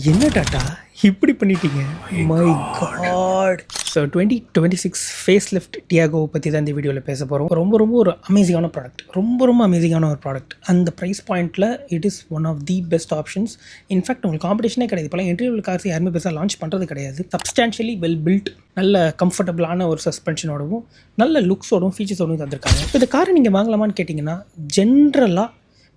என்ன டாட்டா இப்படி பண்ணிட்டீங்க? My God. So 2026 face lift டியாகோவை பற்றி தான் இந்த வீடியோவில் பேச போகிறோம். ரொம்ப ஒரு அமேசிங்கான ப்ராடக்ட், ரொம்ப அமேசிங்கான ஒரு ப்ராடக்ட். அந்த ப்ரைஸ் பாயிண்ட்டில் it is one of the best options. In fact உங்களுக்கு காம்படிஷனே கிடையாது. இப்போலாம் என்ட்ரி கார்ஸ் யாருமே பெருசாக லான்ச் பண்ணுறது கிடையாது. சப்ஸ்டான்ஷியலி வெல் பில்ட், நல்ல கம்ஃபர்டபுளான ஒரு சஸ்பென்ஷனோடவும் நல்ல லுக்ஸோடவும் ஃபீச்சர்ஸோடவும் தந்திருக்காங்க. இப்போ இந்த காரை நீங்கள் வாங்கலாமான்னு கேட்டிங்கன்னா, ஜென்ரலாக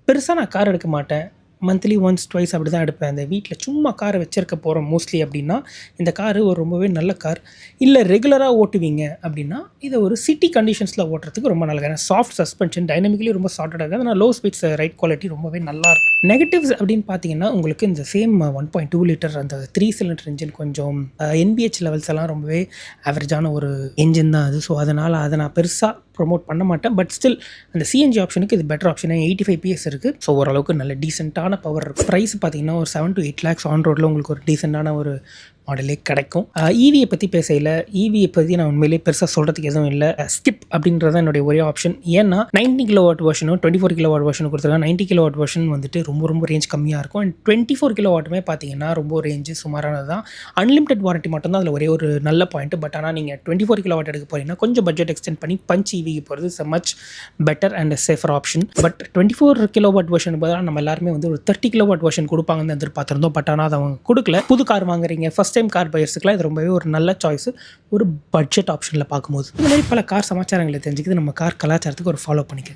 பெருசாக நான் கார் எடுக்க மாட்டேன், மந்த்லி ஒன்ஸ் ட்வைஸ் அப்படி தான் எடுப்பேன். அந்த வீட்டில் சும்மா காரை வச்சிருக்க போகிறோம் மோஸ்ட்லி அப்படின்னா இந்த காரு ஒரு ரொம்பவே நல்ல கார். இல்லை ரெகுலராக ஓட்டுவீங்க அப்படின்னா இதை ஒரு சிட்டி கண்டிஷன்ஸில் ஓட்டுறதுக்கு ரொம்ப நல்லது. ஏன்னா சாஃப்ட் சஸ்பென்ஷன், டைனமிக்கலி ரொம்ப சார்ட்டடாக இருக்குது. ஆனால் லோ ஸ்பீட்ஸ் ரைட் குவாலிட்டி ரொம்பவே நல்லாயிருக்கும். நெகட்டிவ்ஸ் அப்படின்னு பார்த்தீங்கன்னா உங்களுக்கு இந்த சேம் 1.2 லிட்டர் அந்த 3 சிலிண்டர் இன்ஜின் கொஞ்சம் NBH லெவல்ஸ் எல்லாம் ரொம்பவே ஆவரேஜான ஒரு என்ஜின் தான் அது. ஸோ அதனால் அதை நான் பெருசாக ப்ரொமோட் பண்ண மாட்டேன். பட் ஸ்டில் அந்த CNG ஆப்ஷனுக்கு இது பெட்டர் ஆப்ஷன். 85 PS இருக்குது. ஸோ ஓரளவுக்கு நல்ல டீசெண்டான பவர் இருக்குது. ப்ரைஸ் பார்த்தீங்கன்னா ஒரு 7 to 8 lakhs ஆன் ரோட்டில் உங்களுக்கு ஒரு டீசெண்டான ஒரு மாடலே கிடைக்கும். EVயை பற்றி பேசையில் EVயை பற்றி நான் உண்மையிலே பெருசாக சொல்கிறதுக்கு எதுவும் இல்லை. ஸ்கிப் அப்படின்றது தான் என்னுடைய ஒரே ஆப்ஷன். ஏன்னா 90 KW வெர்ஷனும் 24 KW வெர்ஷனும் கொடுத்துருக்காங்க. 90 KW வெர்ஷன் வந்துட்டு ரொம்ப ரேஞ்ச் கம்மியாக இருக்கும். அண்ட் 24 KW பார்த்தீங்கன்னா ரொம்ப ரேஞ்சு சுமாரானது தான். அன்லிமிட்டட் வாரண்ட்டி மட்டும் தான் அதில் ஒரே ஒரு நல்ல பாயிண்ட். பட் ஆனால் நீங்கள் 24 KW எடுக்க போகிறீங்கன்னா கொஞ்சம் பட்ஜெட் எக்ஸ்டெண்ட் பண்ணி பஞ்ச் EVக்கு போகிறது is much better and safer option. But 24 KW version பதிலாக நம்ம எல்லாருமே வந்து ஒரு 30 KW வெர்ஷன் கொடுப்பாங்கன்னு எதிர்பார்த்துருந்தோம். பட் ஆனால் அதை அவங்க கொடுக்கல. புது கார் வாங்குறீங்க, ஃபஸ்ட் டைம் கார் பையர்ஸுக்குலாம் இது ரொம்பவே ஒரு நல்ல சாய்ஸ் ஒரு பட்ஜெட் ஆப்ஷனில் பார்க்கும்போது. இந்த மாதிரி பல கார் சமாச்சாரங்களை தெரிஞ்சுக்கிது நம்ம கார் கலாச்சாரத்துக்கு ஒரு ஃபாலோ பண்ணிக்க.